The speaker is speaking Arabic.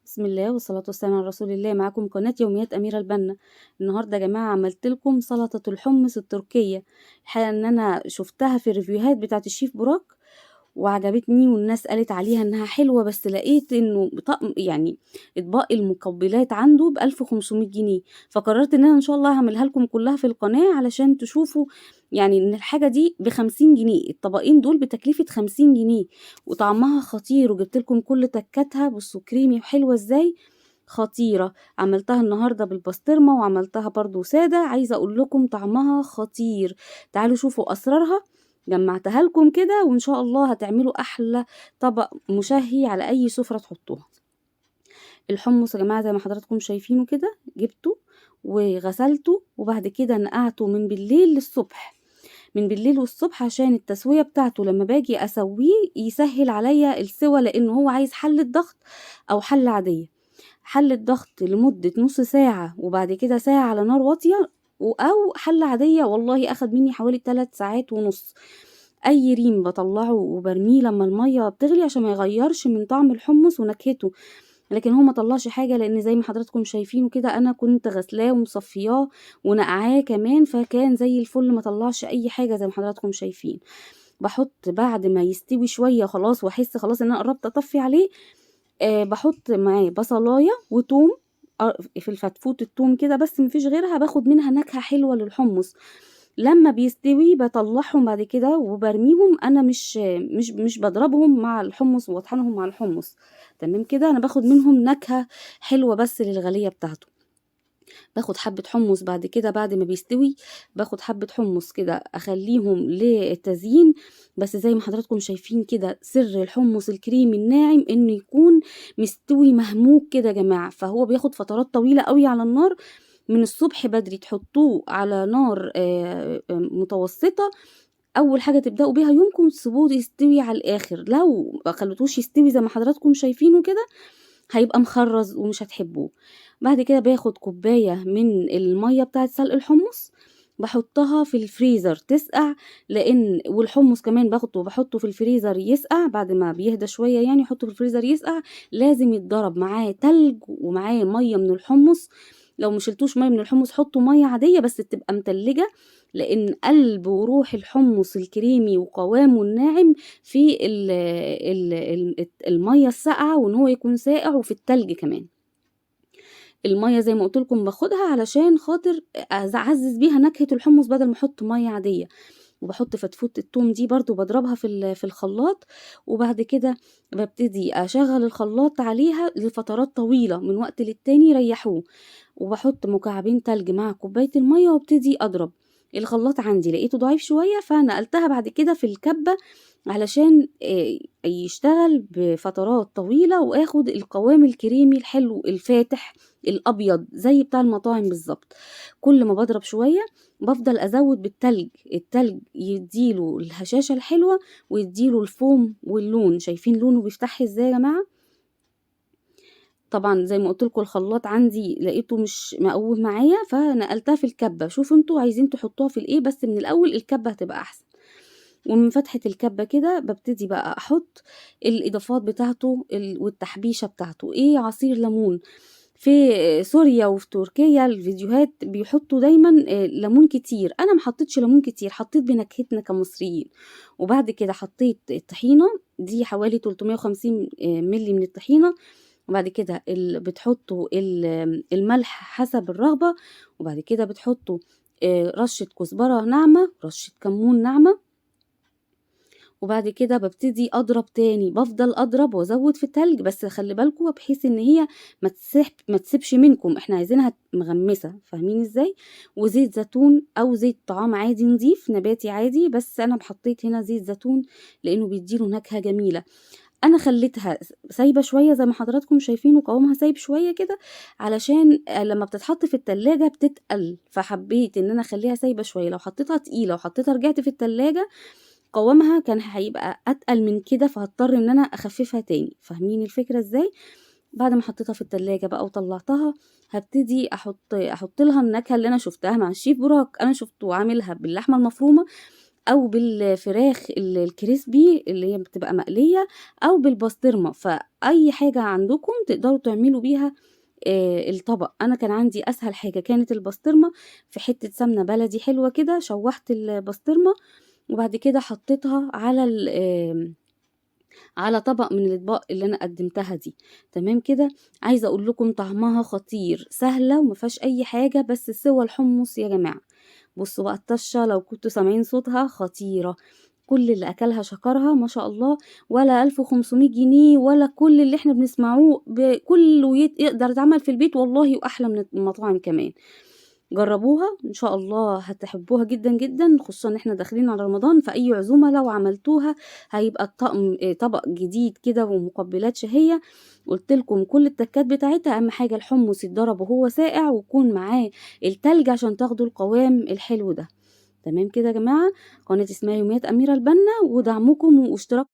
بسم الله والصلاة والسلام على رسول الله. معاكم قناة يوميات أميرة البنا. النهاردة يا جماعة عملت لكم سلطة الحمص التركية. الحقيقة ان انا شفتها في الريفيوهات بتاعت الشيف براك وعجبتني، والناس قالت عليها انها حلوة، بس لقيت انه طقم يعني اطباق المقبلات عنده ب1500 جنيه. فقررت ان انا ان شاء الله هعملها لكم كلها في القناة علشان تشوفوا يعني ان الحاجة دي ب50 جنيه، الطبقين دول بتكلفة 50 جنيه، وطعمها خطير. وجبت لكم كل تكاتها، بصوا كريمي وحلوة ازاي، خطيرة. عملتها النهاردة بالبسطرمة وعملتها برضو سادة، عايزة اقول لكم طعمها خطير. تعالوا شوفوا اسرارها. جمعتها لكم كده وان شاء الله هتعملوا احلى طبق مشهي على اي سفرة تحطوها. الحمص يا جماعة زي ما حضراتكم شايفينه كده، جبته وغسلته وبعد كده نقعته من بالليل للصبح، من بالليل والصبح، عشان التسوية بتاعته لما باجي اسويه يسهل عليا السوى، لانه هو عايز حلة ضغط او حلة عادية. حلة ضغط لمدة نص ساعة وبعد كده ساعة على نار واطية، او حلة عادية والله اخد مني حوالي 3 ساعات ونص. اي ريم بطلعه وبرميه لما المية بتغلي عشان ما يغيرش من طعم الحمص ونكهته، لكن هو ما طلعش حاجة، لان زي ما حضراتكم شايفينه كده انا كنت غسلاه ومصفياه ونقعاه كمان، فكان زي الفل، ما طلعش اي حاجة زي ما حضراتكم شايفين. بحط بعد ما يستوي شوية خلاص واحس خلاص ان انا قربت اطفي عليه، باحط معاه بصلاية وتوم، في الفتفوت التوم كده بس مفيش غيرها، باخد منها نكهة حلوة للحمص. لما بيستوي بطلعهم بعد كده وبرميهم، انا مش بضربهم مع الحمص واطحنهم مع الحمص، تمام كده. انا باخد منهم نكهة حلوة بس للغلية بتاعته. باخد حبة حمص بعد كده بعد ما بيستوي، باخد حبة حمص كده اخليهم للتزيين. بس زي ما حضراتكم شايفين كده، سر الحمص الكريمي الناعم انه يكون مستوي مهموك كده يا جماعة، فهو بياخد فترات طويلة قوي على النار. من الصبح بدري تحطوه على نار متوسطة، اول حاجه تبداوا بيها يومكم تسيبوه يستوي على الاخر. لو ما خليتوش يستوي زي ما حضراتكم شايفينه كده هيبقى مخرز ومش هتحبوه. بعد كده باخد كوباية من المية بتاعة سلق الحمص، بحطها في الفريزر تسقع، لان والحمص كمان باخده وبحطه في الفريزر يسقع بعد ما بيهدى شوية، يعني احطه في الفريزر يسقع. لازم يتضرب معاه تلج ومعاه مية من الحمص. لو مشلتوش مية من الحمص حطوا مية عادية بس تبقى متلجة، لان قلب وروح الحمص الكريمي وقوامه الناعم في المية الساقعة، وان هو يكون ساقع وفي التلج كمان. المية زي ما قلت لكم باخدها علشان خاطر اعزز بيها نكهة الحمص بدل ما احط مية عادية. وبحط فتفوت التوم دي برضو بضربها في الخلاط، وبعد كده ببتدي اشغل الخلاط عليها لفترات طويلة من وقت للتاني يريحوه، وبحط مكعبين تلج مع كوباية المية وابتدي اضرب. الخلاط عندي لقيته ضعيف شوية فنقلتها بعد كده في الكبة علشان يشتغل بفترات طويلة واخد القوام الكريمي الحلو الفاتح الابيض زي بتاع المطاعم بالظبط. كل ما بضرب شوية بفضل ازود بالتلج، التلج يديله الهشاشة الحلوة ويديله الفوم واللون. شايفين لونه بيفتح ازاي يا جماعة؟ طبعا زي ما قلت لكم الخلاط عندي لقيته مش مقوم معايا فنقلتها في الكبة. شوفوا انتوا عايزين تحطوها في الايه، بس من الاول الكبة هتبقى احسن. ومن فتحة الكبة كده ببتدي بقى احط الاضافات بتاعته والتحبيشة بتاعته. ايه؟ عصير ليمون. في سوريا وفي تركيا الفيديوهات بيحطوا دايما ليمون كتير، انا ما حطيتش ليمون كتير، حطيت بنكهتنا كمصريين. وبعد كده حطيت الطحينة دي حوالي 350 ملي من الطحينة. وبعد كده بتحطوا الملح حسب الرغبة، وبعد كده بتحطوا رشة كزبرة ناعمة، رشة كمون ناعمة. وبعد كده بابتدي أضرب تاني، بافضل أضرب وأزود في التلج، بس خلي بالكم بحيث إن هي ما تسيبش منكم، إحنا عايزينها مغمسة، فاهمين إزاي؟ وزيت زيتون أو زيت طعام عادي نضيف نباتي عادي، بس أنا حطيت هنا زيت زيتون لأنه بيديله نكهة جميلة. أنا خليتها سايبة شوية زي ما حضراتكم شايفين وقوامها سايب شوية كده، علشان لما بتتحط في التلاجة بتتقل، فحبيت إن أنا أخليها سايبة شوية. لو حطيتها تقيلة وحطيتها رجعت في التلاجة قوامها كان هيبقى اتقل من كده، فهضطر ان انا اخففها تاني. فاهمين الفكرة ازاي؟ بعد ما حطيتها في التلاجة بقى وطلعتها، هبتدي احط لها النكهة اللي انا شفتها مع الشيف براك. انا شفته عاملها باللحمة المفرومة، أو بالفراخ الكريسبي اللي هي بتبقى مقلية، أو بالبسطرمة، فأي حاجة عندكم تقدروا تعملوا بيها الطبق. أنا كان عندي أسهل حاجة كانت البسطرمة، في حتة سمنة بلدي حلوة كده شوحت البسطرمة، وبعد كده حطيتها على طبق من الأطباق اللي أنا قدمتها دي. تمام كده. عايزة أقول لكم طعمها خطير، سهلة وما فيهاش أي حاجة، بس سوى الحمص يا جماعة. بصوا بقى الطشة لو كنتوا سامعين صوتها خطيرة، كل اللي أكلها شكرها ما شاء الله. ولا 1500 جنيه ولا كل اللي احنا بنسمعوه، كله يقدر يتعمل في البيت والله، وأحلى من المطاعم كمان. جربوها ان شاء الله هتحبوها جدا جدا، خصوصا ان احنا داخلين على رمضان، فاي عزومه لو عملتوها هيبقى الطقم طبق جديد كده ومقبلات شهيه. قلت لكم كل التكات بتاعتها، اهم حاجه الحمص يتضرب وهو ساقع، ويكون معاه التلج عشان تاخدوا القوام الحلو ده. تمام كده يا جماعه. قناه اسمها يوميات اميره البنا، ودعمكم واشتراك